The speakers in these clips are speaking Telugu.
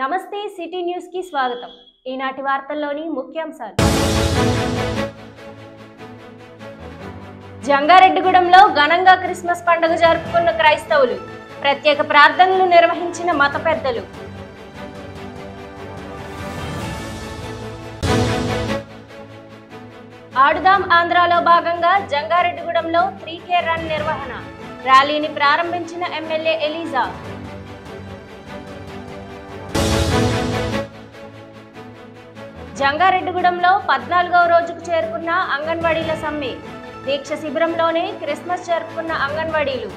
నమస్తే సిటీ న్యూస్ కి స్వాగతం. ఈనాటి వార్తల్లోని ముఖ్యాంశాలు. జంగారెడ్డిగూడెంలో ఘనంగా క్రిస్మస్ పండుగ జరుపుకున్న క్రైస్తవులు, ప్రత్యేక ప్రార్థనలు నిర్వహించిన మత పెద్దలు. ఆడుదాం ఆంధ్రాలో భాగంగా జంగారెడ్డిగూడెంలో 3K రన్ నిర్వహణ, ర్యాలీని ప్రారంభించిన ఎమ్మెల్యే ఎలీజా. జంగారెడ్డిగూడెంలో 14వ రోజుకు చేరుకున్న అంగన్వాడీల సమ్మె, దీక్ష శిబిరంలోనే క్రిస్మస్ జరుపుకున్న అంగన్వాడీలు.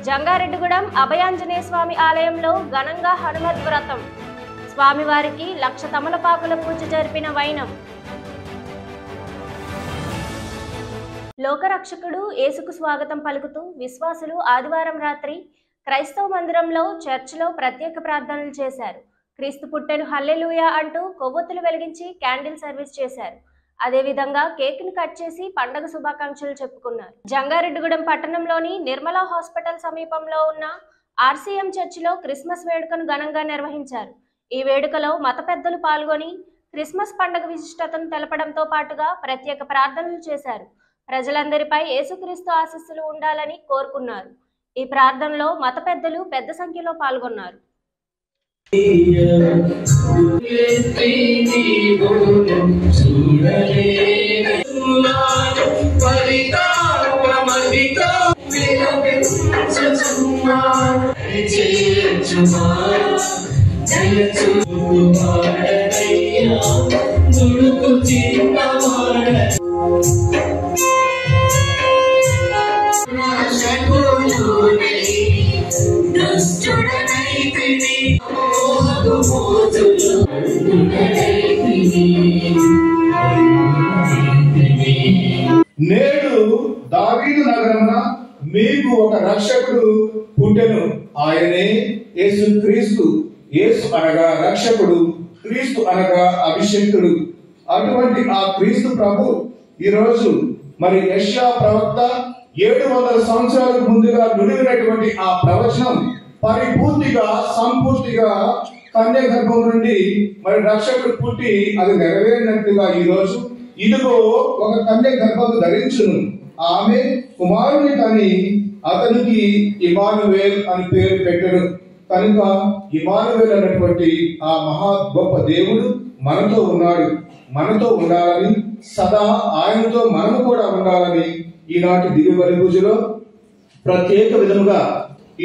జంగారెడ్డిగూడెం అభయాంజనేయ స్వామి ఆలయంలో ఘనంగా హనుమద్ వ్రతం, స్వామివారికి 1,00,000 తమలపాకుల పూజ జరిపిన వైనం. లోకరక్షకుడు యేసుకు స్వాగతం పలుకుతూ విశ్వాసులు ఆదివారం రాత్రి క్రైస్తవ మందిరంలో చర్చిలో ప్రత్యేక ప్రార్థనలు చేశారు. క్రీస్తు పుట్టెను హల్లెలూయా అంటూ కొవ్వొత్తులు వెలిగించి క్యాండిల్ సర్వీస్ చేశారు. అదేవిధంగా కేక్ ను కట్ చేసి పండుగ శుభాకాంక్షలు చెప్పుకున్నారు. జంగారెడ్డిగూడెం పట్టణంలోని నిర్మలా హాస్పిటల్ సమీపంలో ఉన్న RCM చర్చిలో క్రిస్మస్ వేడుకను ఘనంగా నిర్వహించారు. ఈ వేడుకలో మత పెద్దలు పాల్గొని క్రిస్మస్ పండుగ విశిష్టతను తెలపడంతో పాటుగా ప్రత్యేక ప్రార్థనలు చేశారు. ప్రజలందరిపై యేసుక్రీస్తు ఆశీస్సులు ఉండాలని కోరుకున్నారు. ఈ ప్రార్థనలో మత పెద్దలు పెద్ద సంఖ్యలో పాల్గొన్నారు. నేడు దావీదు నగరమున మీకు ఒక రక్షకుడు పుట్టెను, ఆయనే యేసుక్రీస్తు. యేసు అనగా రక్షకుడు, క్రీస్తు అనగా అభిషేకుడు. అటువంటి ఆ క్రీస్తు ప్రభు ఈరోజు మరి యెషయా ప్రవక్త 700 సంవత్సరాలకు ముందుగా నుడివినటువంటి ఆ ప్రవచనం పరిపూర్తిగా సంపూర్తిగా కన్య గర్భం నుండి మరి రక్షకుడు పుట్టి అది నెరవేరినట్లుగా ఈ రోజు ఇదిగో ఒక కన్య గర్భం ధరించును, ఆమె కుమారుని కని అతనికి ఇమానువేల్ అని పేరు పెట్టెను. కనుక ఇమానువేల్ అన్నటువంటి ఆ మహా గొప్ప దేవుడు మనతో ఉన్నాడు. మనతో ఉండాలని, సదా ఆయనతో మనము కూడా ఉండాలని ఈనాటి దివ్య బలి పూజలో ప్రత్యేక విధముగా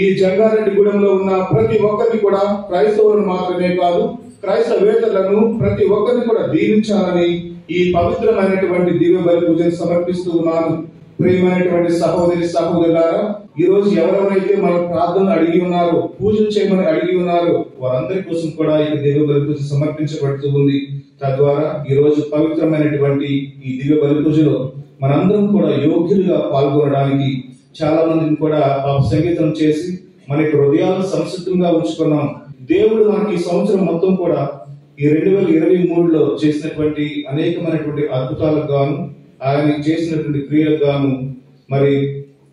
ఈ జంగారెడ్డిగూడెంలో ఉన్న ప్రతి ఒక్కరిని కూడా, క్రైస్తవులను మాత్రమే కాదు క్రైస్తవేతరులను ప్రతి ఒక్కరిని కూడా దీవించాలని ఈ పవిత్రమైనటువంటి దివ్య బలి పూజను సమర్పిస్తూ ఉన్నాను. ప్రియమైనటువంటి సహోదరి సహోదరులారా, ఈ రోజు ఎవరెవరైతే మన ప్రార్థనలు అడిగి ఉన్నారో, పూజలు చేయమని అడిగి ఉన్నారో వారందరి కోసం కూడా ఈ దివ్య బలి పూజ సమర్పించబడుతూ ఉంది. తద్వారా ఈ రోజు పవిత్రమైనటువంటి ఈ దివ్య బలి పూజలో మనందరం కూడా యోగ్యులుగా పాల్గొనడానికి చాలా మందిని కూడా సంగీతం చేసి మన హృదయాలను సంసిద్ధంగా ఉంచుకున్నాం. దేవుడు మనకి ఈ సంవత్సరం మొత్తం కూడా ఈ 2023లో చేసినటువంటి అనేకమైనటువంటి అద్భుతాలకు గాను, ఆయన చేసినటువంటి క్రియలకు గాను మరి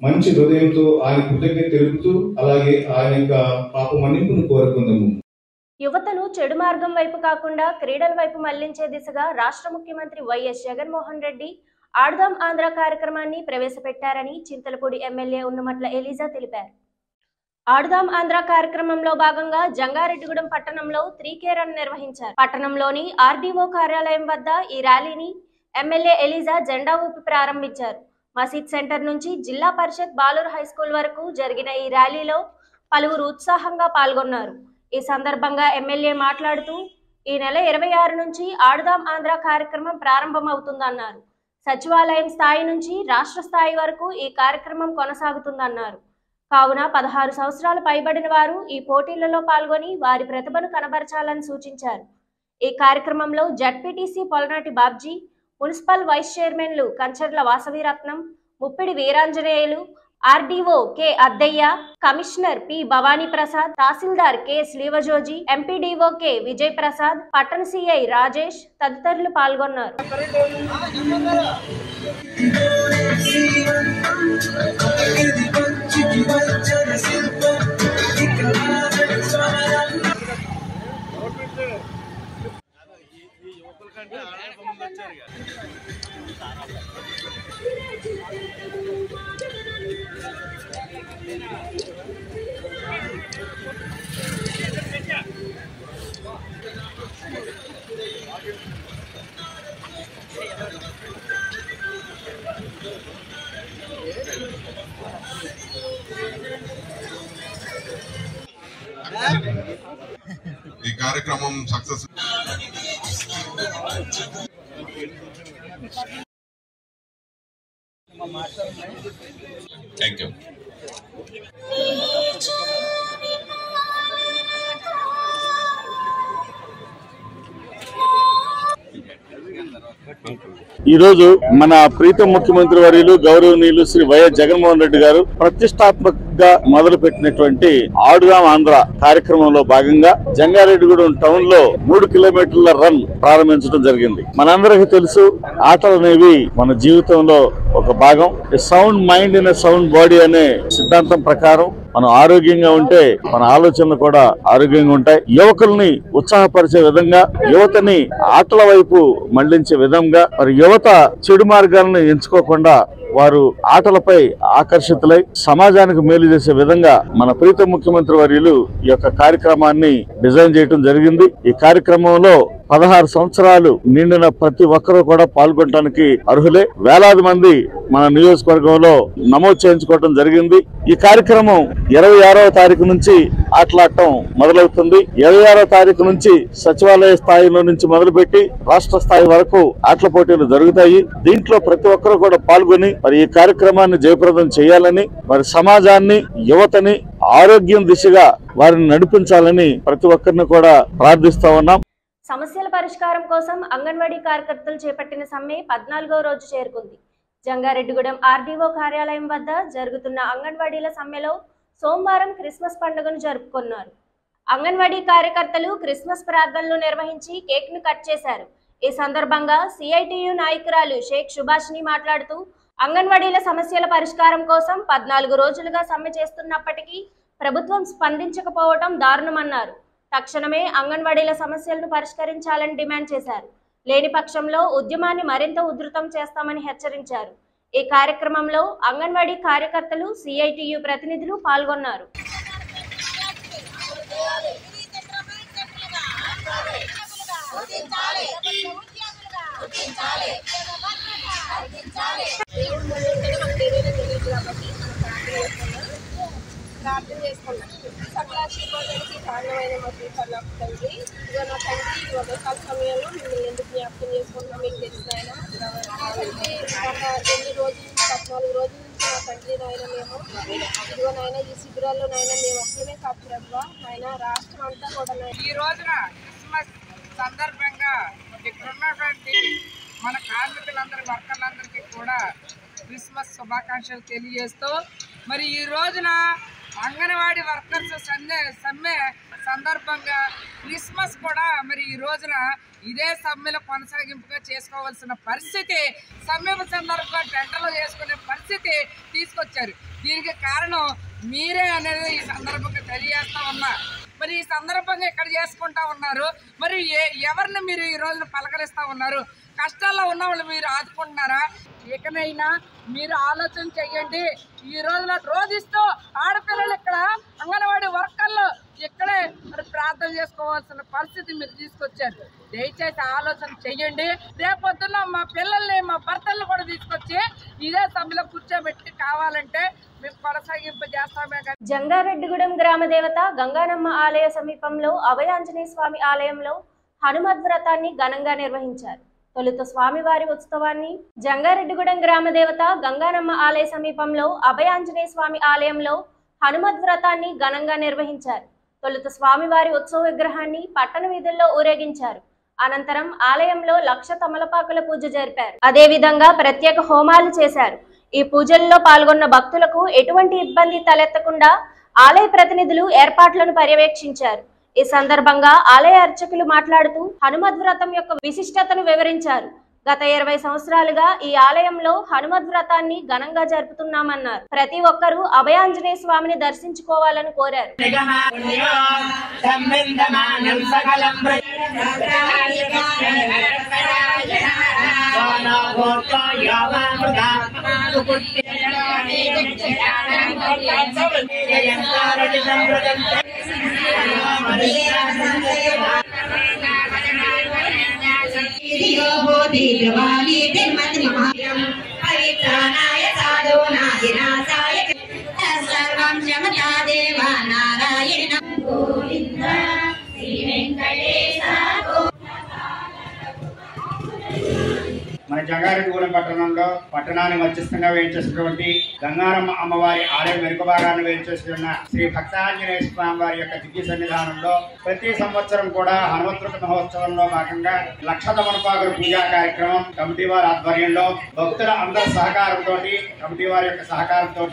మంచి హృదయంతో ఆయన కృతజ్ఞత తెలుపుతూ అలాగే ఆయన యొక్క పాప మన్నింపును కోరుకుందాము. యువతను చెడు మార్గం వైపు కాకుండా క్రీడల వైపు మళ్లించే దిశగా రాష్ట్ర ముఖ్యమంత్రి వైఎస్ జగన్మోహన్ రెడ్డి ఆడుదాం ఆంధ్ర కార్యక్రమాన్ని ప్రవేశపెట్టారని చింతలపూడి ఎమ్మెల్యే ఉన్నమట్ల ఎలీజా తెలిపారు. ఆడుదాం ఆంధ్ర కార్యక్రమంలో భాగంగా జంగారెడ్డిగూడెం పట్టణంలో 3K రన్ నిర్వహించారు. పట్టణంలోని RDO కార్యాలయం వద్ద ఈ ర్యాలీని ఎమ్మెల్యే ఎలీజా జెండా ఊపి ప్రారంభించారు. మసీద్ సెంటర్ నుంచి జిల్లా పరిషత్ బాలూర్ హైస్కూల్ వరకు జరిగిన ఈ ర్యాలీలో పలువురు ఉత్సాహంగా పాల్గొన్నారు. ఈ సందర్భంగా ఎమ్మెల్యే మాట్లాడుతూ ఈ నెల 26 నుంచి ఆడుదాం ఆంధ్ర కార్యక్రమం ప్రారంభమవుతుందన్నారు. సచివాలయం స్థాయి నుంచి రాష్ట్ర స్థాయి వరకు ఈ కార్యక్రమం కొనసాగుతుందన్నారు. కావున 16 సంవత్సరాలు పైబడిన వారు ఈ పోటీలలో పాల్గొని వారి ప్రతిభను కనబరచాలని సూచించారు. ఈ కార్యక్రమంలో ZPTC Polanati Babji, municipal vice చైర్మన్లు Kancharla Vasaviratnam, Muppidi Veeranjaneyulu, RDO K Addayya, commissioner P Bhavani Prasad, తహసీల్దార్ K Srivajoji, MPDO K Vijay Prasad, పట్టణ సిఐ రాజేష్ తదితరులు పాల్గొన్నారు. ఈ కార్యక్రమం సక్సెస్. Thank you. ఈ రోజు మన ప్రీతం ముఖ్యమంత్రి వర్యులు గౌరవనీయులు శ్రీ వైఎస్ జగన్మోహన్ రెడ్డి గారు ప్రతిష్టాత్మకంగా మొదలు పెట్టినటువంటి ఆడుదాం ఆంధ్ర కార్యక్రమంలో భాగంగా జంగారెడ్డిగూడెం టౌన్ లో 3 కిలోమీటర్ల రన్ ప్రారంభించడం జరిగింది. మనందరికీ తెలుసు, ఆటలు అనేవి మన జీవితంలో ఒక భాగం. Sound mind in sound body అనే సిద్ధాంతం ప్రకారం మనం ఆరోగ్యంగా ఉంటే మన ఆలోచనలు కూడా ఆరోగ్యంగా ఉంటాయి. యువకుల్ని ఉత్సాహపరిచే విధంగా, యువతని ఆటల వైపు మళ్లించే విధంగా, మరి యువత చెడు మార్గాలను ఎంచుకోకుండా వారు ఆటలపై ఆకర్షితులై సమాజానికి మేలు చేసే విధంగా మన ప్రీతం ముఖ్యమంత్రి వర్యులు ఈ యొక్క కార్యక్రమాన్ని డిజైన్ చేయడం జరిగింది. ఈ కార్యక్రమంలో 16 సంవత్సరాలు నిండిన ప్రతి ఒక్కరూ కూడా పాల్గొనడానికి అర్హులే. వేలాది మంది మన నియోజకవర్గంలో నమోదు చేయించుకోవడం జరిగింది. ఈ కార్యక్రమం 26వ తారీఖు నుంచి ఆటలాడటం మొదలవుతుంది. 26వ తారీఖు నుంచి సచివాలయ స్థాయిలో నుంచి మొదలుపెట్టి రాష్ట్ర స్థాయి వరకు ఆటల పోటీలు జరుగుతాయి. దీంట్లో ప్రతి ఒక్కరూ కూడా పాల్గొని మరి ఈ కార్యక్రమాన్ని జయప్రదం చేయాలని, మరి సమాజాన్ని, యువతని ఆరోగ్యం దిశగా వారిని నడిపించాలని ప్రతి ఒక్కరిని కూడా ప్రార్థిస్తా ఉన్నాం. సమస్యల పరిష్కారం కోసం అంగన్వాడీ కార్యకర్తలు చేపట్టిన సమ్మె 14వ రోజు చేరుకుంది. జంగారెడ్డిగూడెం ఆర్డీఓ కార్యాలయం వద్ద జరుగుతున్న అంగన్వాడీల సమ్మెలో సోమవారం క్రిస్మస్ పండుగను జరుపుకున్నారు. అంగన్వాడీ కార్యకర్తలు క్రిస్మస్ ప్రార్థనలు నిర్వహించి కేక్ ను కట్ చేశారు. ఈ సందర్భంగా సిఐటియు నాయకురాలు షేక్ సుభాషిని మాట్లాడుతూ అంగన్వాడీల సమస్యల పరిష్కారం కోసం 14 రోజులుగా సమ్మె చేస్తున్నప్పటికీ ప్రభుత్వం స్పందించకపోవడం దారుణమన్నారు. తక్షణమే అంగన్వాడీల సమస్యలను పరిష్కరించాలని డిమాండ్ చేశారు. లేని పక్షంలో ఉద్యమాన్ని మరింత ఉధృతం చేస్తామని హెచ్చరించారు. ఈ కార్యక్రమంలో అంగన్వాడీ కార్యకర్తలు, సిఐటియు ప్రతినిధులు పాల్గొన్నారు. ప్రార్థన చేసుకున్నాం. సకలాశీర్వాదానికి కారణమైన మా శ్రీకరణ తండ్రి, ఇదిగో నా తండ్రి, ఈ ఉదయకాల సమయంలో మిమ్మల్ని ఎందుకు జ్ఞాపకం చేసుకుంటున్నాం మీకు తెలిసిన ఆయన. ఎన్ని రోజుల నుంచి 14 రోజుల నుంచి నా తండ్రి నాయన మేము ఇదిగో నాయన ఈ శిబిరాల్లో నాయన మేము ఒక్కనే కాదు ప్రభావ నాయన రాష్ట్రం అంతా కూడా ఈ రోజున క్రిస్మస్ సందర్భంగా ఇక్కడున్నటువంటి మన కార్మికులందరి వర్కర్లందరికీ కూడా క్రిస్మస్ శుభాకాంక్షలు తెలియజేస్తూ మరి ఈ రోజున అంగన్వాడీ వర్కర్స్ సమ్మె సందర్భంగా క్రిస్మస్ కూడా మరి ఈ రోజున ఇదే సమ్మెలో కొనసాగింపుగా చేసుకోవాల్సిన పరిస్థితి, సమ్మె సందర్భంగా టెంటలో చేసుకునే పరిస్థితి తీసుకొచ్చారు. దీనికి కారణం మీరే అనేది ఈ సందర్భంగా తెలియజేస్తా ఉన్నా. మరి ఈ సందర్భంగా ఇక్కడ చేసుకుంటా ఉన్నారు. మరి ఎవరిని మీరు ఈ రోజున పలకరిస్తూ ఉన్నారు? కష్టాల్లో ఉన్న వాళ్ళు మీరు ఆదుకుంటున్నారా? ఇకనైనా మీరు ఆలోచన చెయ్యండి. ఈ రోజున రోధిస్తూ ఆడపిల్లలు ఇక్కడ అంగన్వాడీ వర్కర్లు ఇక్కడే మరి ప్రార్థన చేసుకోవాల్సిన పరిస్థితి మీరు తీసుకొచ్చారు. దయచేసి ఆలోచన చెయ్యండి. రేపొద్దున మా పిల్లల్ని, మా భర్తలను కూడా తీసుకొచ్చి ఇదే సభలో కూర్చోబెట్టి కావాలంటే మేము కొనసాగింపు చేస్తామే. జంగారెడ్డిగూడెం గ్రామ దేవత గంగానమ్మ ఆలయ సమీపంలో అభయాంజనేయ స్వామి ఆలయంలో హనుమద్ వ్రతాన్ని ఘనంగా నిర్వహించారు. తొలుత స్వామివారి ఉత్సవాన్ని జంగారెడ్డిగూడెం గ్రామ దేవత గంగానమ్మ ఆలయ సమీపంలో అభయాంజనేయ స్వామి ఆలయంలో హనుమద్ వ్రతాన్ని ఘనంగా నిర్వహించారు. తొలుత స్వామివారి ఉత్సవ విగ్రహాన్ని పట్టణ వీధుల్లో ఊరేగించారు. అనంతరం ఆలయంలో 1,00,000 తమలపాకుల పూజ జరిపారు. అదేవిధంగా ప్రత్యేక హోమాలు చేశారు. ఈ పూజల్లో పాల్గొన్న భక్తులకు ఎటువంటి ఇబ్బంది తలెత్తకుండా ఆలయ ప్రతినిధులు ఏర్పాట్లను పర్యవేక్షించారు. ఈ సందర్భంగా ఆలయ అర్చకులు మాట్లాడుతూ హనుమద్ వ్రతం యొక్క విశిష్టతను వివరించారు. గత 20 సంవత్సరాలుగా ఈ ఆలయంలో హనుమద్ వ్రతాన్ని ఘనంగా జరుపుతున్నామన్నారు. ప్రతి ఒక్కరూ అభయాంజనేయ స్వామిని దర్శించుకోవాలని కోరారు. మన జంగారెడ్డిగూడెం పట్టణంలో పట్టణాన్ని మధ్యస్థంగా వేయించేసినటువంటి గంగారమ్మ అమ్మవారి ఆలయ మెరుగు భాగాన్ని వేయించేస్తున్న శ్రీ భక్తాంజనేయ స్వామి వారి యొక్క దివ్య సన్నిధానంలో ప్రతి సంవత్సరం కూడా హనుమంతుడి మహోత్సవంలో భాగంగా లక్ష తమలపాకుల పూజా కార్యక్రమం కమిటీ వారి ఆధ్వర్యంలో భక్తుల అందరి సహకారంతో కమిటీ వారి యొక్క సహకారంతో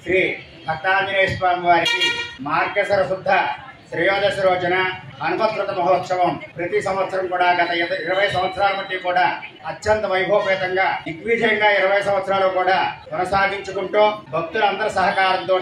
శ్రీ భక్తాంజనేయ స్వామి వారికి మార్గశిర శుద్ధ శ్రేయోదశి రోజున హనుమత్ మహోత్సవం ప్రతి సంవత్సరం కూడా గత 20 సంవత్సరాల బట్టి కూడా అత్యంత వైభవపేతంగా దిగ్విజయంగా 20 సంవత్సరాలు కూడా కొనసాగించుకుంటూ భక్తులందరి సహకారంతో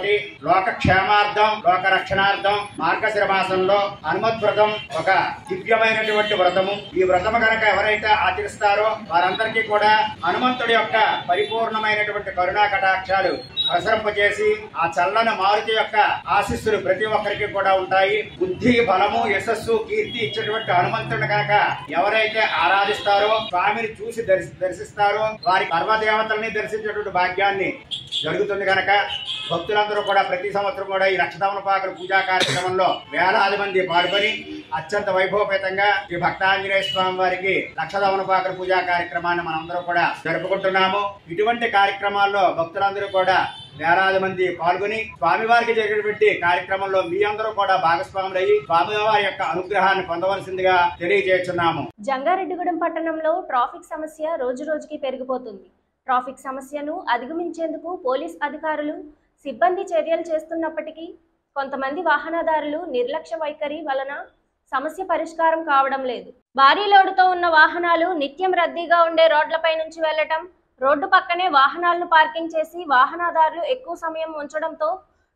లోక క్షేమార్థం లోక రక్షణార్థం మార్గశిర మాసంలో హనుమత్ వ్రతం ఒక దివ్యమైనటువంటి వ్రతము. ఈ వ్రతము కనుక ఎవరైతే ఆచరిస్తారో వారందరికీ కూడా హనుమంతుడి యొక్క పరిపూర్ణమైనటువంటి కరుణా కటాక్షాలు ప్రసరింపజేసి ఆ చల్లని మారుతి యొక్క ఆశీస్సులు ప్రతి ఒక్కరికి కూడా ఉంటాయి. బుద్ధి బలము యశస్సు కీర్తి ఇచ్చేటువంటి హనుమంతుడిని కనుక ఎవరైతే ఆరాధిస్తారో స్వామిని చూసి దర్శిస్తారో వారి సర్వదేవతల్ని దర్శించేటువంటి భాగ్యాన్ని జరుగుతుంది. కనుక భక్తులందరూ కూడా ప్రతి సంవత్సరం కూడా ఈ లక్ష తమలపాకుల పూజా కార్యక్రమంలో వేలాది మంది పాల్గొని అత్యంత వైభవపేతంగా శ్రీ భక్తాంజనేయ స్వామి వారికి లక్ష తమలపాకుల పూజా కార్యక్రమాన్ని మనందరూ కూడా జరుపుకుంటున్నాము. ఇటువంటి కార్యక్రమాల్లో భక్తులందరూ కూడా వేలాది మంది పాల్గొని స్వామివారికి జరిగినటువంటి కార్యక్రమంలో మీ అందరూ కూడా భాగస్వాములయ్యి స్వామివారి యొక్క అనుగ్రహాన్ని పొందవలసిందిగా తెలియజేస్తున్నాము. జంగారెడ్డిగూడెం పట్టణంలో ట్రాఫిక్ సమస్య రోజు రోజుకి పెరిగిపోతుంది. ట్రాఫిక్ సమస్యను అధిగమించేందుకు పోలీస్ అధికారులు సిబ్బంది చర్యలు చేస్తున్నప్పటికీ కొంతమంది వాహనదారులు నిర్లక్ష్య వైఖరి వలన సమస్య పరిష్కారం కావడం లేదు. భారీ లోడుతో ఉన్న వాహనాలు నిత్యం రద్దీగా ఉండే రోడ్లపై నుంచి వెళ్లటం, రోడ్డు పక్కనే వాహనాలను పార్కింగ్ చేసి వాహనదారులు ఎక్కువ సమయం ఉంచడంతో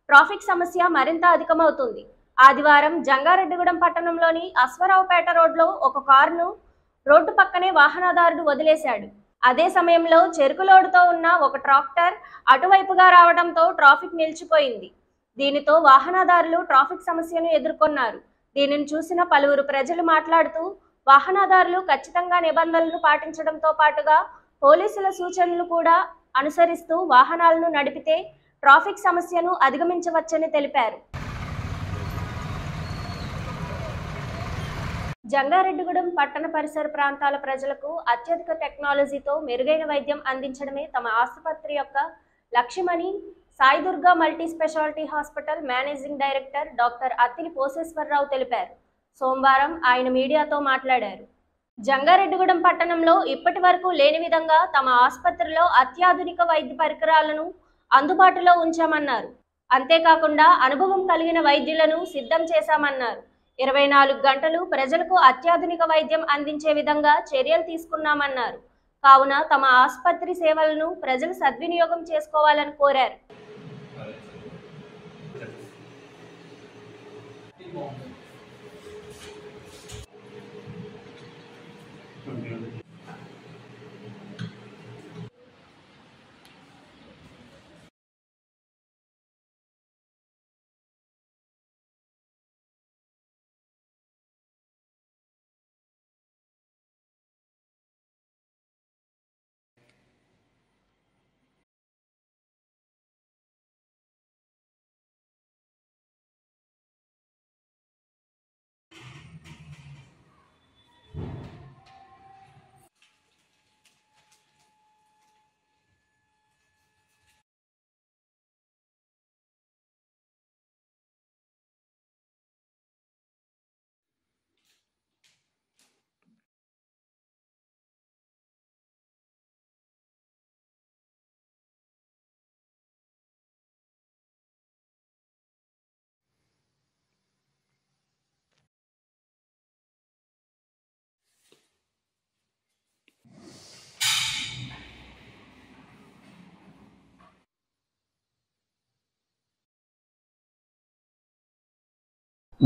ట్రాఫిక్ సమస్య మరింత అధికమవుతుంది. ఆదివారం జంగారెడ్డిగూడెం పట్టణంలోని అశ్వరావుపేట రోడ్లో ఒక కారును రోడ్డు పక్కనే వాహనదారుడు వదిలేశాడు. అదే సమయంలో చెరుకు లోడుతో ఉన్న ఒక ట్రాక్టర్ అటువైపుగా రావడంతో ట్రాఫిక్ నిలిచిపోయింది. దీనితో వాహనదారులు ట్రాఫిక్ సమస్యను ఎదుర్కొన్నారు. దీనిని చూసిన పలువురు ప్రజలు మాట్లాడుతూ వాహనదారులు ఖచ్చితంగా నిబంధనలను పాటించడంతో పాటుగా పోలీసుల సూచనలు కూడా అనుసరిస్తూ వాహనాలను నడిపితే ట్రాఫిక్ సమస్యను అధిగమించవచ్చని తెలిపారు. జంగారెడ్డిగూడెం పట్టణ పరిసర ప్రాంతాల ప్రజలకు అత్యధిక టెక్నాలజీతో మెరుగైన వైద్యం అందించడమే తమ ఆసుపత్రి యొక్క లక్ష్యమని Sai Durga multi speciality hospital managing director doctor Attili Poseswararao తెలిపారు. సోమవారం ఆయన మీడియాతో మాట్లాడారు. జంగారెడ్డిగూడెం పట్టణంలో ఇప్పటి వరకు లేని విధంగా తమ ఆసుపత్రిలో అత్యాధునిక వైద్య పరికరాలను అందుబాటులో ఉంచామన్నారు. అంతేకాకుండా అనుభవం కలిగిన వైద్యులను సిద్ధం చేశామన్నారు. 24 గంటలు ప్రజలకు అత్యాధునిక వైద్యం అందించే విధంగా చర్యలు తీసుకున్నామన్నారు. కావున తమ ఆసుపత్రి సేవలను ప్రజలు సద్వినియోగం చేసుకోవాలని కోరారు.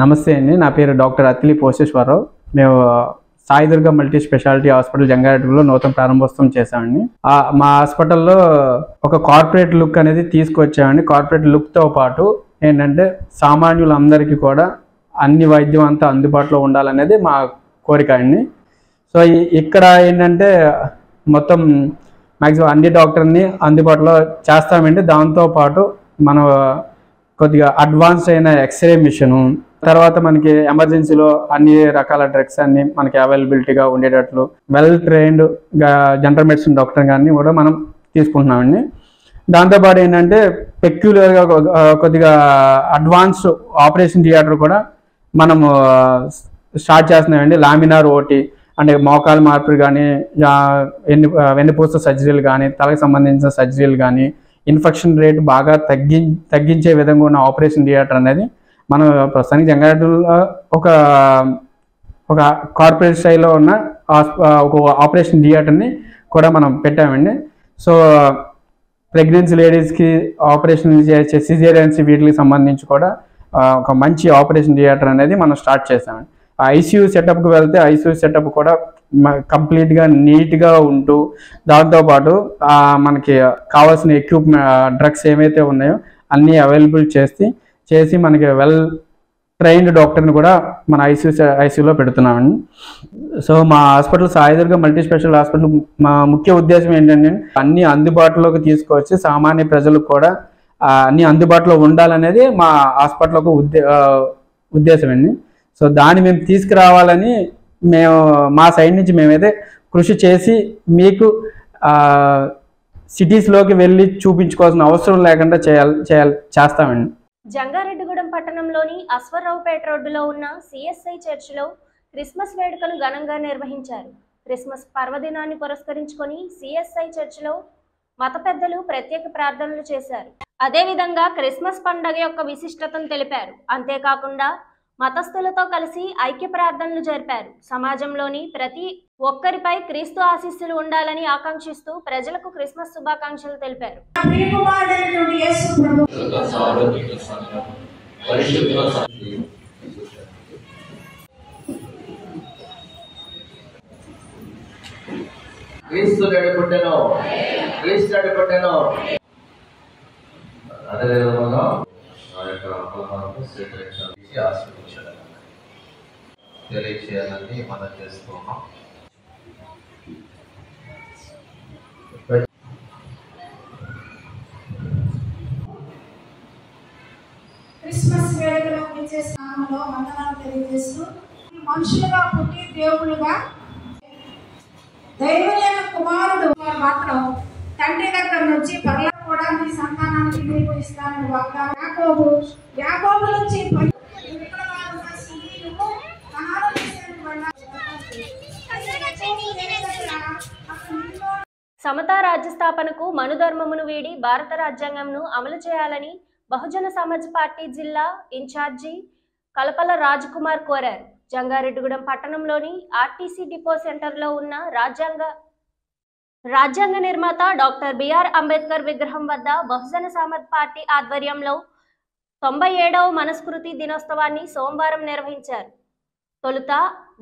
నమస్తే అండి, నా పేరు డాక్టర్ అత్తిలి పోసేశ్వరరావు. మేము సాయిదుర్గ మల్టీ స్పెషాలిటీ హాస్పిటల్ జంగారెడ్డిలో నూతన ప్రారంభోత్సవం చేశామండి. మా హాస్పిటల్లో ఒక కార్పొరేట్ లుక్ అనేది తీసుకొచ్చామండి. కార్పొరేట్ లుక్తో పాటు ఏంటంటే సామాన్యులందరికీ కూడా అన్ని వైద్యం అంతా అందుబాటులో ఉండాలనేది మా కోరిక అండి. సో ఇక్కడ ఏంటంటే మొత్తం మ్యాక్సిమం అన్ని డాక్టర్ని అందుబాటులో చేస్తామండి. దాంతోపాటు మనం కొద్దిగా అడ్వాన్స్ అయిన ఎక్స్రే మిషను, తర్వాత మనకి ఎమర్జెన్సీలో అన్ని రకాల డ్రగ్స్ అన్ని మనకి అవైలబిలిటీగా ఉండేటట్లు well trained general medicine doctor గారిని కూడా మనం తీసుకుంటున్నామండి. దాంతోపాటు ఏంటంటే పెక్యులర్గా కొద్దిగా అడ్వాన్స్ ఆపరేషన్ థియేటర్ కూడా మనము స్టార్ట్ చేస్తున్నామండి. లామినార్ ఓటీ అంటే మోకాలు మార్పులు కానీ, వెన్నుపూస సర్జరీలు కానీ, తలకు సంబంధించిన సర్జరీలు కానీ, ఇన్ఫెక్షన్ రేట్ బాగా తగ్గించే విధంగా ఉన్న ఆపరేషన్ థియేటర్ అనేది మనం ప్రస్తుతానికి జంగారెడ్డిలో ఒక కార్పొరేట్ స్టైల్లో ఉన్న ఒక ఆపరేషన్ థియేటర్ని కూడా మనం పెట్టామండి. సో ప్రెగ్నెన్సీ లేడీస్కి ఆపరేషన్ చేసే సిజేరియన్స్ వీటికి సంబంధించి కూడా ఒక మంచి ఆపరేషన్ థియేటర్ అనేది మనం స్టార్ట్ చేసామండి. ఐసీయూ సెటప్కి వెళ్తే ఐసీయూ సెటప్ కూడా కంప్లీట్గా నీట్గా ఉంటూ, దాంతోపాటు మనకి కావాల్సిన డ్రగ్స్ ఏమైతే ఉన్నాయో అన్నీ అవైలబుల్ చేసి మనకి వెల్ ట్రైన్డ్ డాక్టర్ని కూడా మన ఐసీయూలో పెడుతున్నామండి. సో మా hospital Sai Durga multi special hospital మా ముఖ్య ఉద్దేశం ఏంటంటే అన్నీ అందుబాటులోకి తీసుకొచ్చి సామాన్య ప్రజలకు కూడా అన్నీ అందుబాటులో ఉండాలనేది మా హాస్పిటల్ ఒక ఉద్దేశం అండి. సో దాన్ని మేము తీసుకురావాలని మా సైడ్ నుంచి మేమైతే కృషి చేసి మీకు సిటీస్లోకి వెళ్ళి చూపించుకోవాల్సిన అవసరం లేకుండా చేస్తామండి. జంగారెడ్డిగూడెం పట్టణంలోని అశ్వరావుపేట రోడ్డులో ఉన్న సిఎస్ఐ చర్చిలో క్రిస్మస్ వేడుకలు ఘనంగా నిర్వహించారు. క్రిస్మస్ పర్వదినాన్ని పురస్కరించుకొని సిఎస్ఐ చర్చిలో మత పెద్దలు ప్రత్యేక ప్రార్థనలు చేశారు. అదేవిధంగా క్రిస్మస్ పండుగ యొక్క విశిష్టతను తెలిపారు. అంతేకాకుండా మతస్థులతో కలిసి ఐక్య ప్రార్థనలు జరిపారు. సమాజంలోని ప్రతి ఒక్కరిపై క్రీస్తు ఆశీస్సులు ఉండాలని ఆకాంక్షిస్తూ ప్రజలకు క్రిస్మస్ శుభాకాంక్షలు తెలిపారు. తెలియచేయాలని మనం చేస్తున్నాం. క్రిస్మస్ వేడుకలో వచ్చే స్నానంలో వందనాలు తెలియజేస్తూ మనుషులుగా పుట్టి దేవుళ్ళుగా దైవమైన కుమారుడు మాత్రం తండ్రి దగ్గర నుంచి పర్లా కూడా మీ సంతానానికి మీకు ఇస్తానని వాగ్దానం. యాకోబు నుంచి సమతా రాజ్య స్థాపనకు మనుధర్మమును వీడి భారత రాజ్యాంగంను అమలు చేయాలని బహుజన సమాజ్ పార్టీ జిల్లా ఇన్ఛార్జి కలపల రాజ్కుమార్ కోరారు. జంగారెడ్డిగూడెం పట్టణంలోని ఆర్టీసీ డిపో సెంటర్లో ఉన్న రాజ్యాంగ నిర్మాత డాక్టర్ బిఆర్ అంబేద్కర్ విగ్రహం వద్ద బహుజన సమాజ్ పార్టీ ఆధ్వర్యంలో 97వ మనస్మృతి దినోత్సవాన్ని సోమవారం నిర్వహించారు. తొలుత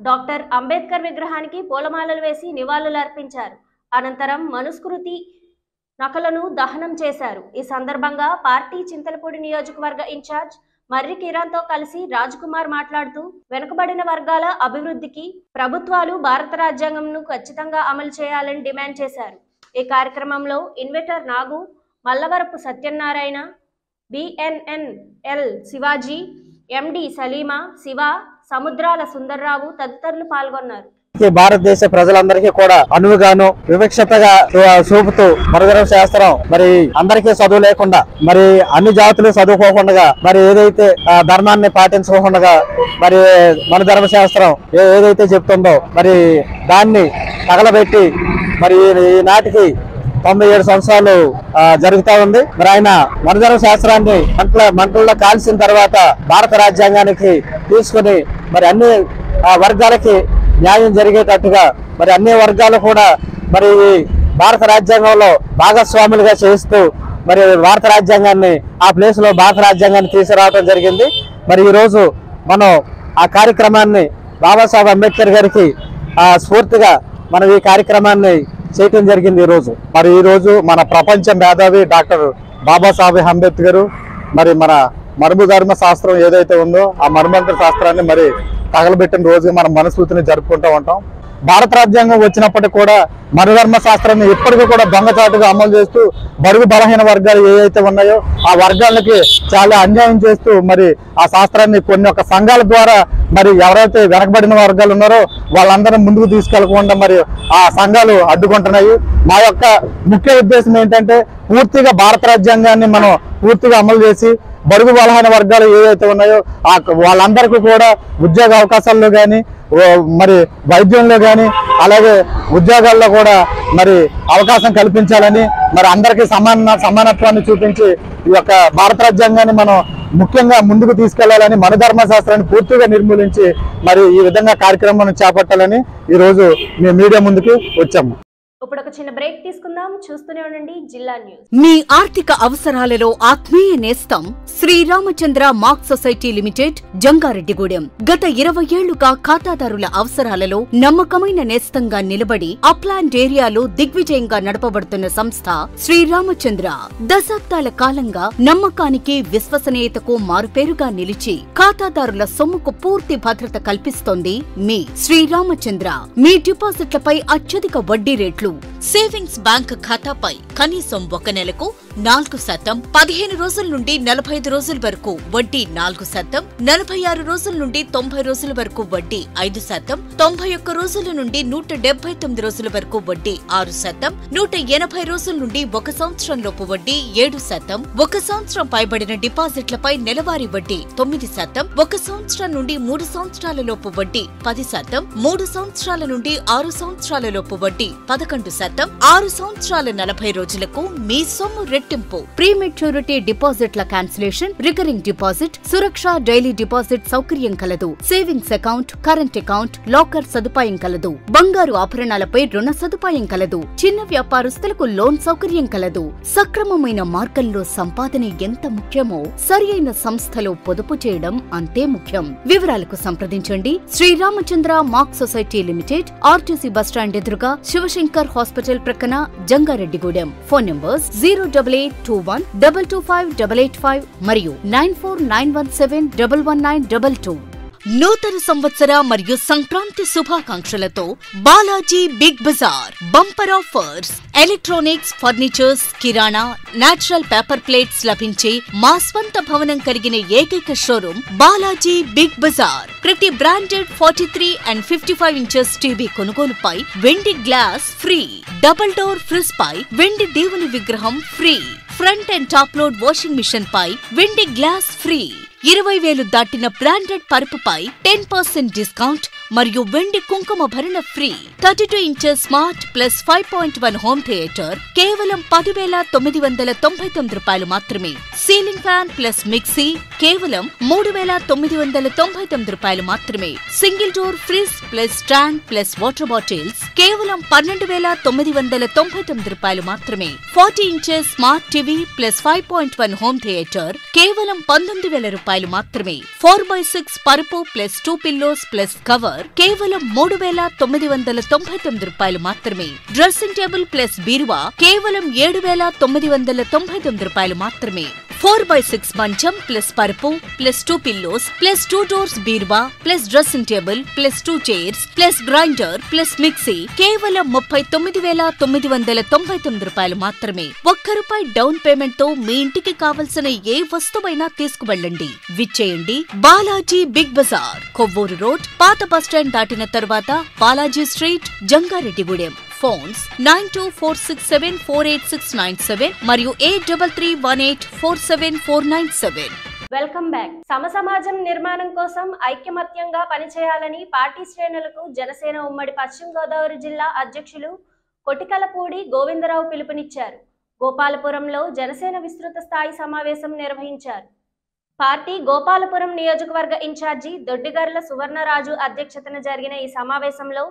డాక్టర్ అంబేద్కర్ విగ్రహానికి పూలమాలలు వేసి నివాళులు అర్పించారు. అనంతరం మనుస్మృతి నకలను దహనం చేశారు. ఈ సందర్భంగా పార్టీ చింతలపూడి నియోజకవర్గ ఇన్ఛార్జ్ మర్రి కిరణ్తో కలిసి రాజ్కుమార్ మాట్లాడుతూ వెనుకబడిన వర్గాల అభివృద్ధికి ప్రభుత్వాలు భారత రాజ్యాంగంను ఖచ్చితంగా అమలు చేయాలని డిమాండ్ చేశారు. ఈ కార్యక్రమంలో ఇన్వెటర్ నాగు, మల్లవరపు సత్యనారాయణ, బిఎన్ఎన్ఎల్ శివాజీ, ఎండి సలీమా, శివ, సముద్రాల సుందర్రావు తదితరులు పాల్గొన్నారు. భారతదేశ ప్రజలందరికీ కూడా అనువుగాను వివక్షతగా చూపుతూ మనుధర్మ శాస్త్రం మరి అందరికీ చదువు లేకుండా మరి అన్ని జాతులు చదువుకోకుండా మరి ఏదైతే ధర్మాన్ని పాటించుకోకుండా మరి మనుధర్మ శాస్త్రం ఏదైతే చెప్తుందో మరి దాన్ని తగలబెట్టి మరి ఈనాటికి 97 సంవత్సరాలు జరుగుతా ఉంది. మరి ఆయన మనుధర్మ శాస్త్రాన్ని మంటల్లో కాల్చిన తర్వాత భారత రాజ్యాంగానికి తీసుకుని మరి అన్ని వర్గాలకి న్యాయం జరిగేటట్టుగా మరి అన్ని వర్గాలు కూడా మరి భారత రాజ్యాంగంలో భాగస్వాములుగా చేస్తూ మరి భారత రాజ్యాంగాన్ని ఆ ప్లేస్ లో భారత రాజ్యాంగాన్ని తీసుకురావడం జరిగింది. మరి ఈ రోజు మనం ఆ కార్యక్రమాన్ని బాబాసాహెబ్ అంబేద్కర్ గారికి స్ఫూర్తిగా మనం ఈ కార్యక్రమాన్ని చేయటం జరిగింది. ఈ రోజు మన ప్రపంచ మేధావి డాక్టర్ బాబాసాహెబ్ అంబేద్కర్ మరి మన మర్మధర్మ శాస్త్రం ఏదైతే ఉందో ఆ మర్మధర్మ శాస్త్రాన్ని మరి తగలబెట్టిన రోజుగా మనం మనస్ఫూర్తిని జరుపుకుంటూ ఉంటాం. భారత రాజ్యాంగం వచ్చినప్పటికీ కూడా మనుధర్మ శాస్త్రాన్ని ఇప్పటికీ కూడా దొంగచాటుగా అమలు చేస్తూ బడుగు బలహీన వర్గాలు ఏవైతే ఉన్నాయో ఆ వర్గాలకి చాలా అన్యాయం చేస్తూ మరి ఆ శాస్త్రాన్ని కొన్ని ఒక సంఘాల ద్వారా మరి ఎవరైతే వెనకబడిన వర్గాలు ఉన్నారో వాళ్ళందరినీ ముందుకు తీసుకెళ్లకుండా మరి ఆ సంఘాలు అడ్డుకుంటున్నాయి. మా యొక్క ముఖ్య ఉద్దేశం ఏంటంటే పూర్తిగా భారత రాజ్యాంగాన్ని మనం పూర్తిగా అమలు చేసి బడుగు బలహీన వర్గాలు ఏవైతే ఉన్నాయో వాళ్ళందరికీ కూడా ఉద్యోగ అవకాశాల్లో కానీ మరి వైద్యంలో కానీ అలాగే ఉద్యోగాల్లో కూడా మరి అవకాశం కల్పించాలని మరి అందరికీ సమానత్వాన్ని చూపించి ఈ యొక్క భారత రాజ్యాంగాన్ని మనం ముఖ్యంగా ముందుకు తీసుకెళ్లాలని మనుధర్మ శాస్త్రాన్ని పూర్తిగా నిర్మూలించి మరి ఈ విధంగా కార్యక్రమాన్ని చేపట్టాలని ఈరోజు మేము మీడియా ముందుకు వచ్చాము. ఇప్పుడు ఒక చిన్న బ్రేక్ తీసుకుందాం. చూస్తూనే ఉండండి జిల్లా న్యూస్. మీ ఆర్థిక అవసరాలలో ఆత్మీయ నేస్తం Sriramachandra mark society limited Jangareddygudem. గత 20 ఏళ్లుగా ఖాతాదారుల అవసరాలలో నమ్మకమైన నేస్తంగా నిలబడి అప్లాండ్ ఏరియాలో దిగ్విజయంగా నడపబడుతున్న సంస్థ శ్రీరామచంద్ర. దశాబ్దాల కాలంగా నమ్మకానికి విశ్వసనీయతకు మారుపేరుగా నిలిచి ఖాతాదారుల సొమ్ముకు పూర్తి భద్రత కల్పిస్తోంది మీ శ్రీరామచంద్ర. మీ డిపాజిట్లపై అత్యధిక వడ్డీ రేట్లు, సేవింగ్స్ బ్యాంక్ ఖాతాపై కనీసం 1 నెలకు 4%, 15 రోజుల నుండి 45 రోజుల వరకు వడ్డీ 4%, 46 రోజుల నుండి 90 రోజుల వరకు వడ్డీ 5%, 91 రోజుల నుండి 179 రోజుల వరకు వడ్డీ 6%, 180 రోజుల నుండి 1 సంవత్సరంలోపు వడ్డీ 7%, 1 సంవత్సరం పైబడిన డిపాజిట్లపై నెలవారీ వడ్డీ 9%, 1 సంవత్సరం నుండి 3 సంవత్సరాలలోపు వడ్డీ 10%, 3 సంవత్సరాల నుండి 6 సంవత్సరాలలోపు వడ్డీ 11%, 6 సంవత్సరాల 40 రోజులకు మీ సొమ్ము రెట్టింపు. ప్రీ మెచ్యూరిటీ డిపాజిట్ల క్యాన్సిలేషన్, రికరింగ్ డిపాజిట్, సురక్ష డైలీ డిపాజిట్ సౌకర్యం కలదు. Savings account, current account, locker సదుపాయం కలదు. బంగారు ఆభరణాలపై రుణ సదుపాయం కలదు. చిన్న వ్యాపారస్తులకు లోన్ సౌకర్యం కలదు. సక్రమమైన మార్గంలో సంపాదన ఎంత ముఖ్యమో సరియైన సంస్థలో పొదుపు చేయడం అంతే ముఖ్యం. వివరాలకు సంప్రదించండి Sriramachandra mark society limited, RTC bus stand ఎదురుగా, శివశంకర్ హాస్పిటల్ ప్రక్కన, జంగారెడ్డిగూడెం. ఫోన్ నంబర్స్ 08821 225 885 మరియు 94917 11922. నూతన సంవత్సర మరియు సంక్రాంతి శుభాకాంక్షలతో Balaji big bazaar bumper offers. Electronics, furnitures, కిరాణా, నేచురల్ పేపర్ ప్లేట్స్ లభించే మా స్వంత భవనం కలిగిన ఏకైక షోరూం బాలాజీ బిగ్ బజార్. ప్రతి బ్రాండెడ్ 43 and 55 ఇంచెస్ టీవీ కొనుగోలుపై వెండి glass free. Double door fridge పై వెండి దేవుని విగ్రహం free. Front and top load washing machine పై వెండి గ్లాస్ ఫ్రీ. 20,000 దాటిన బ్రాండెడ్ పరుపుపై 10% డిస్కౌంట్ మరియు వెండి కుంకుమ భరణ free. 32 inches smart plus 5.1 home theatre కేవలం 10,999 రూపాయలు మాత్రమే. సీలింగ్ ఫ్యాన్ ప్లస్ మిక్సీ కేవలం 3,999 రూపాయలు మాత్రమే. Single door fridge plus stand plus water bottles కేవలం 12,999 రూపాయలు మాత్రమే. 40 inches smart TV plus 5.1 home theatre కేవలం 19,000 రూపాయలు మాత్రమే. 4x6 పరుపు ప్లస్ 2 పిల్లోస్ ప్లస్ కవర్ కేవలం 3,999 రూపాయలు మాత్రమే. డ్రెస్సింగ్ టేబుల్ ప్లస్ బీరువా కేవలం 7,999 రూపాయలు మాత్రమే. 4x6 మంచం ప్లస్ పరుపు ప్లస్ 2 పిల్లోస్ ప్లస్ 2 డోర్స్ బీరువా plus dressing table plus 2 chairs plus grinder plus mixie కేవలం 39,999 రూపాయలు మాత్రమే. ₹1 డౌన్ పేమెంట్ తో మీ ఇంటికి కావలసిన ఏ వస్తువైనా తీసుకువెళ్ళండి. విచ్చేయండి బాలాజీ బిగ్ బజార్, కొవ్వూరు రోడ్, పాత బస్టాండ్ దాటిన తరువాత బాలాజీ స్ట్రీట్, జంగారెడ్డిగూడెం. ఫోన్స్ 9246748697 మరియు 8331847497. Welcome back. సమసమాజం నిర్మాణం కోసం ఐక్యమత్యంగా పనిచేయాలని పార్టీ శ్రేణులకు జనసేన ఉమ్మడి పశ్చిమ గోదావరి జిల్లా అధ్యక్షులు కొటికలపూడి గోవిందరావు పిలుపునిచ్చారు. గోపాలపురంలో జనసేన విస్తృత స్థాయి సమావేశం నిర్వహించారు. పార్టీ గోపాలపురం నియోజకవర్గ ఇన్ఛార్జి దొడ్డిగర్ల సువర్ణరాజు అధ్యక్షతన జరిగిన ఈ సమావేశంలో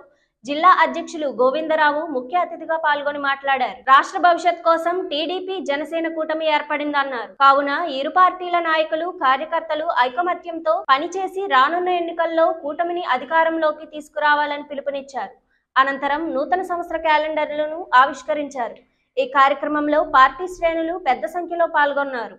జిల్లా అధ్యక్షులు గోవిందరావు ముఖ్య అతిథిగా పాల్గొని మాట్లాడారు. రాష్ట్ర భవిష్యత్ కోసం టీడీపీ జనసేన కూటమి ఏర్పడిందన్నారు. కావున ఇరు పార్టీల నాయకులు కార్యకర్తలు ఐకమత్యంతో పనిచేసి రానున్న ఎన్నికల్లో కూటమిని అధికారంలోకి తీసుకురావాలని పిలుపునిచ్చారు. అనంతరం నూతన సంవత్సర క్యాలెండర్లను ఆవిష్కరించారు. ఈ కార్యక్రమంలో పార్టీ శ్రేణులు పెద్ద సంఖ్యలో పాల్గొన్నారు.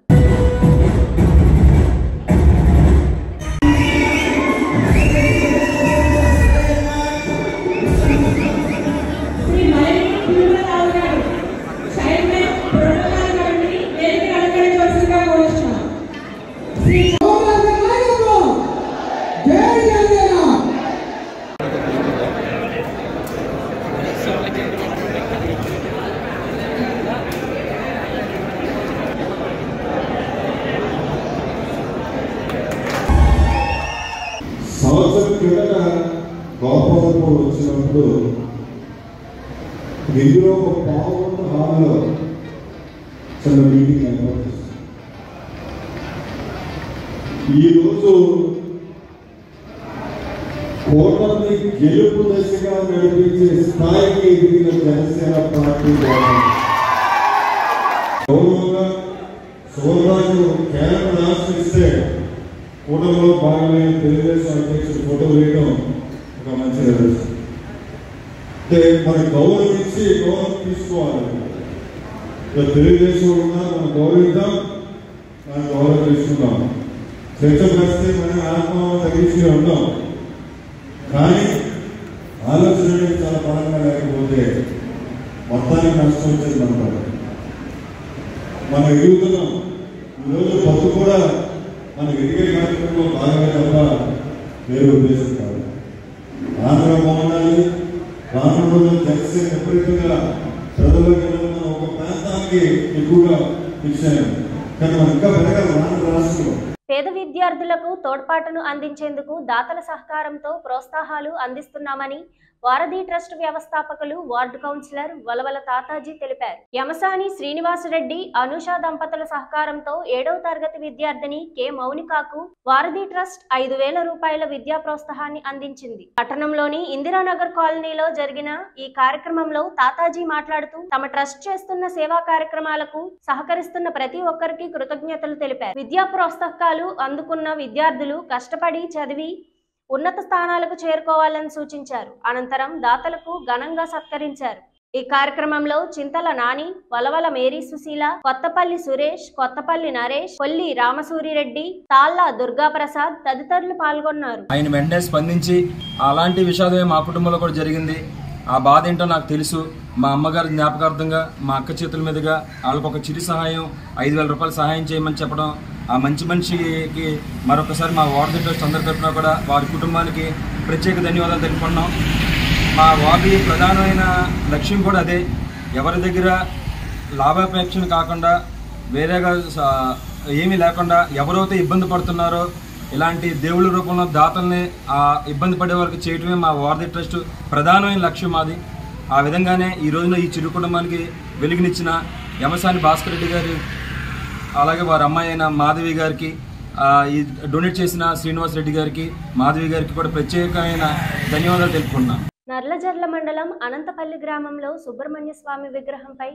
సంవత్సరం కిందట గోపాలపూర్ వచ్చినప్పుడు ఇందులో ఒక పావుగంట హాల్లో చిన్న మీటింగ్ ఏర్పాటు చేశారు. ఈరోజు కూటమి గెలుపు దశగా నడిపించే స్థాయికి ఎదిగిన జనసేన పార్టీ గౌరవంగా సోమరాజు కేంద్ర రాష్ట్రిస్తే కూటమిలో భాగమైన తెలుగుదేశం అధ్యక్షుడు ఫోటో వేయడం ఒక మంచి నిర్దేశం. అంటే మనం గౌరవించి గౌరవం తీసుకోవాలి. తెలుగుదేశం ఉన్నా మనం గౌరవిద్దాం, మనం గౌరవం తీసుకుందాం. చర్చ వస్తే మనం ఆత్మ తగ్గించి ఉంటాం. కానీ ఆలోచన చాలా బలంగా లేకపోతే మొత్తానికి నష్టం వచ్చేది మనం ఎదుగుతున్నాం. ఈరోజు పప్పు కూడా మన ఎదిగే కార్యక్రమంలో భాగమే తప్ప వేరే ఉద్దేశం కాదు. ఆంధ్ర బాగుండాలి, రానున్న రోజులు జనసేన విపరీతంగా ప్రజలకు ఒక ప్రాంతానికి ఎక్కువగా ఇచ్చాను. కానీ మనం ఇంకా పెరగాలి ఆంధ్ర రాష్ట్రంలో. పేద విద్యార్థులకు తోడ్పాటును అందించేందుకు దాతల సహకారంతో ప్రోత్సాహాలు అందిస్తున్నామని వారధి ట్రస్ట్ వ్యవస్థాపకులు వార్డు కౌన్సిలర్ వలవల తాతాజీ తెలిపారు. యమసాని శ్రీనివాసరెడ్డి అనూష దంపతుల సహకారంతో 7వ తరగతి విద్యార్థిని కె మౌనికాకు వారధి ట్రస్ట్ 5,000 రూపాయల విద్యా ప్రోత్సాహాన్ని అందించింది. పట్టణంలోని ఇందిరానగర్ కాలనీలో జరిగిన ఈ కార్యక్రమంలో తాతాజీ మాట్లాడుతూ తమ ట్రస్ట్ చేస్తున్న సేవా కార్యక్రమాలకు సహకరిస్తున్న ప్రతి ఒక్కరికి కృతజ్ఞతలు తెలిపారు. విద్యా ప్రోత్సాహకాలు అందుకున్న విద్యార్థులు కష్టపడి చదివి ఉన్నత స్థానాలకు చేరుకోవాలని సూచించారు. అనంతరం దాతలకు ఘనంగా సత్కరించారు. ఈ కార్యక్రమంలో చింతల నాని, వలవల మేరీ సుశీల, కొత్తపల్లి సురేష్, కొత్తపల్లి నరేష్, కొల్లి రామసూరిరెడ్డి, తాళ్ళ దుర్గాప్రసాద్ తదితరులు పాల్గొన్నారు. ఆయన వెంటనే స్పందించి అలాంటి విషాదమే మా కుటుంబంలో కూడా జరిగింది, ఆ బాధ ఏంటో నాకు తెలుసు, మా అమ్మగారి జ్ఞాపకార్థంగా మా అక్క చేతుల మీదుగా వాళ్ళకు ఒక చిరు సహాయం 5,000 రూపాయలు సహాయం చేయమని చెప్పడం, ఆ మంచి మనిషికి మరొకసారి మా వార్డు ట్రస్ట్ అందరి తరఫున కూడా వారి కుటుంబానికి ప్రత్యేక ధన్యవాదాలు తెలుపుకున్నాం. మా వార్డు ప్రధానమైన లక్ష్యం కూడా అదే, ఎవరి దగ్గర లాభాపేక్షను కాకుండా వేరేగా ఏమీ లేకుండా ఎవరైతే ఇబ్బంది పడుతున్నారో ఇలాంటి దేవుళ్ళ రూపంలో దాతల్ని ఆ ఇబ్బంది పడే వరకు చేయటమే మా వారధి ట్రస్ట్ ప్రధానమైన లక్ష్యం మాది. ఆ విధంగానే ఈ రోజున ఈ చిరు కుటుంబానికి వెలుగునిచ్చిన యమసాని భాస్కర్ రెడ్డి గారు, అలాగే వారి అమ్మాయి అయిన మాధవి గారికి, ఈ డొనేట్ చేసిన శ్రీనివాస్ రెడ్డి గారికి, మాధవి గారికి కూడా ప్రత్యేకమైన ధన్యవాదాలు తెలుపుకున్నాను. నర్లజర్ల మండలం అనంతపల్లి గ్రామంలో సుబ్రహ్మణ్య స్వామి విగ్రహంపై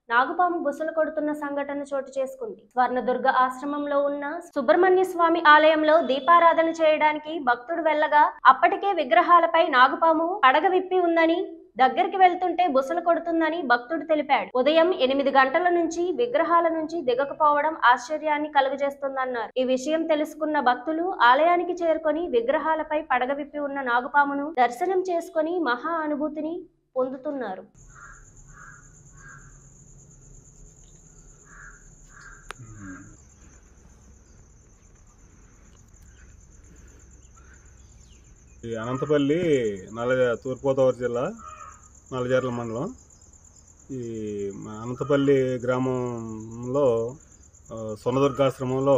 నాగుపాము బుసలు కొడుతున్న సంఘటన చోటు చేసుకుంది. స్వర్ణదుర్గ ఆశ్రమంలో ఉన్న సుబ్రహ్మణ్య స్వామి ఆలయంలో దీపారాధన చేయడానికి భక్తుడు వెళ్లగా అప్పటికే విగ్రహాలపై నాగుపాము పడగ విప్పి ఉందని, దగ్గరికి వెళ్తుంటే బుసలు కొడుతుందని భక్తుడు తెలిపాడు. ఉదయం 8 గంటల నుంచి విగ్రహాల నుంచి దిగకపోవడం ఆశ్చర్యాన్ని కలుగజేస్తుందన్నారు. ఈ విషయం తెలుసుకున్న భక్తులు ఆలయానికి చేరుకొని విగ్రహాలపై పడగ విప్పి ఉన్న నాగుపామును దర్శనం చేసుకొని మహా అనుభూతిని పొందుతున్నారు. ఈ అనంతపల్లి తూర్పుగోదావరి జిల్లా నల్లజర్ల మండలం ఈ అనంతపల్లి గ్రామంలో స్వర్ణదుర్గాశ్రమంలో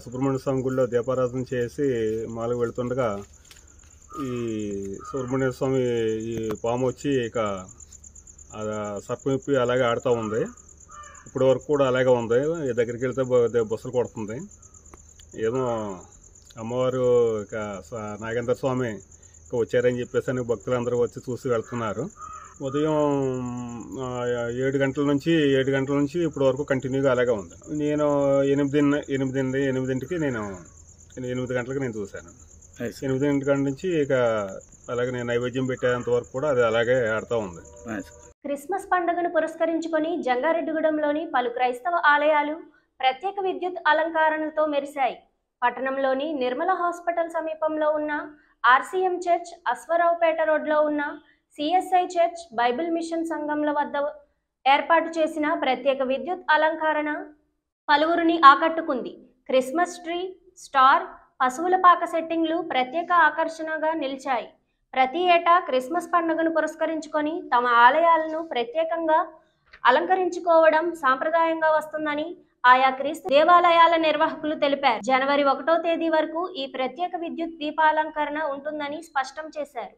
సుబ్రహ్మణ్య స్వామి గుడిలో దీపారాధన చేసి మాలకు వెళుతుండగా ఈ సుబ్రహ్మణ్య స్వామి ఈ పాము వచ్చి ఇక సర్పం ఇప్పి అలాగే ఆడుతూ ఉంది. ఇప్పటి వరకు కూడా అలాగే ఉంది. దగ్గరికి వెళ్తే బుసలు కొడుతుంది. ఏదో అమ్మవారు ఇక నాగేంద్ర స్వామి వచ్చారని చెప్పేసి అని భక్తులందరూ వచ్చి చూసి వెళ్తున్నారు. ఉదయం 7 గంటల నుంచి ఇప్పటి వరకు కంటిన్యూగా అలాగే ఉంది. నేను 8ంటికి నేను 8 గంటలకు నేను చూశాను. 8 గంటల నుంచి ఇక అలాగే నేను నైవేద్యం పెట్టేంత వరకు కూడా అది అలాగే ఆడుతూ ఉంది. క్రిస్మస్ పండుగను పురస్కరించుకొని జంగారెడ్డిగూడెంలోని పలు క్రైస్తవ ఆలయాలు ప్రత్యేక విద్యుత్ అలంకరణలతో మెరిశాయి. పట్టణంలోని నిర్మల హాస్పిటల్ సమీపంలో ఉన్న ఆర్సీఎం చర్చ్, అశ్వరావుపేట రోడ్లో ఉన్న సిఎస్ఐ చర్చ్, బైబిల్ మిషన్ సంఘంల వద్ద ఏర్పాటు చేసిన ప్రత్యేక విద్యుత్ అలంకరణ పలువురిని ఆకట్టుకుంది. క్రిస్మస్ ట్రీ, స్టార్, పశువుల పాక సెట్టింగ్లు ప్రత్యేక ఆకర్షణగా నిలిచాయి. ప్రతి ఏటా క్రిస్మస్ పండుగను పురస్కరించుకొని తమ ఆలయాలను ప్రత్యేకంగా అలంకరించుకోవడం సాంప్రదాయంగా వస్తుందని ఆయా క్రీస్తు దేవాలయాల నిర్వాహకులు తెలిపారు. జనవరి 1వ తేదీ వరకు ఈ ప్రత్యేక విద్యుత్ దీపాలంకరణ ఉంటుందని స్పష్టం చేశారు.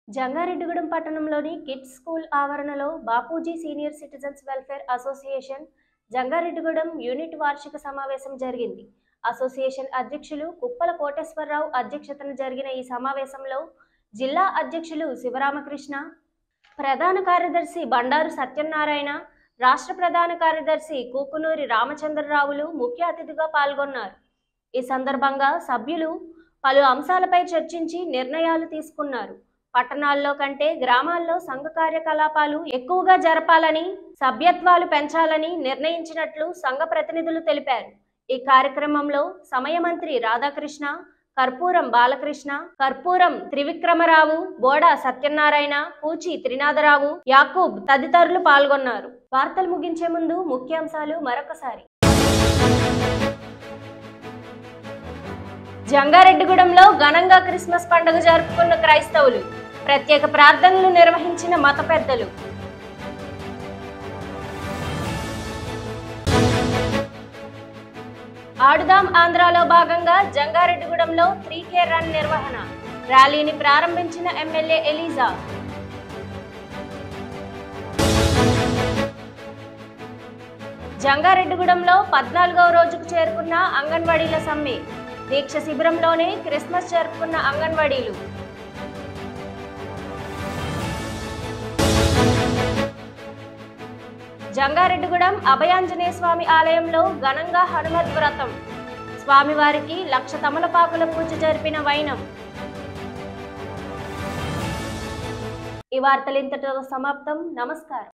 జంగారెడ్డిగూడెం పట్టణంలోని కిడ్స్ స్కూల్ ఆవరణలో Bapuji senior citizens welfare association Jangareddygudem unit వార్షిక సమావేశం జరిగింది. అసోసియేషన్ అధ్యక్షులు కుప్పల కోటేశ్వరరావు అధ్యక్షతన జరిగిన ఈ సమావేశంలో జిల్లా అధ్యక్షులు శివరామకృష్ణ, ప్రధాన కార్యదర్శి బండారు సత్యనారాయణ, రాష్ట్ర ప్రధాన కార్యదర్శి కూకునూరి రామచంద్రరావులు ముఖ్య అతిథిగా పాల్గొన్నారు. ఈ సందర్భంగా సభ్యులు పలు అంశాలపై చర్చించి నిర్ణయాలు తీసుకున్నారు. పట్టణాల్లో కంటే గ్రామాల్లో సంఘ కార్యకలాపాలు ఎక్కువగా జరపాలని, సభ్యత్వాలు పెంచాలని నిర్ణయించినట్లు సంఘ ప్రతినిధులు తెలిపారు. ఈ కార్యక్రమంలో సమయమంత్రి రాధాకృష్ణ, కర్పూరం బాలకృష్ణ, కర్పూరం త్రివిక్రమరావు, బోడా సత్యనారాయణ, పూచి త్రినాథరావు, యాకూబ్ తదితరులు పాల్గొన్నారు. వార్తలు ముగించే ముందు ముఖ్యాంశాలు మరొకసారి. జంగారెడ్డిగూడెంలో ఘనంగా క్రిస్మస్ పండుగ జరుపుకున్న క్రైస్తవులు, ప్రత్యేక ప్రార్థనలు నిర్వహించిన మత పెద్దలు. ఆడుదాం ఆంధ్రాలో భాగంగా జంగారెడ్డిగూడెంలో 3K రన్ నిర్వహణ, ర్యాలీని ప్రారంభించిన ఎమ్మెల్యే ఎలీజా. జంగారెడ్డిగూడెంలో 14వ రోజుకు చేరుకున్న అంగన్వాడీల సమ్మె, దీక్ష శిబిరంలోనే క్రిస్మస్ జరుపుకున్న అంగన్వాడీలు. జంగారెడ్డిగూడెం అభయాంజనేయ స్వామి ఆలయంలో ఘనంగా హనుమద్ వ్రతం, స్వామివారికి 1,00,000 తమలపాకుల పూజ జరిపిన వైనం. ఈ వార్తలు ఇంతటితో సమాప్తం. నమస్కారం.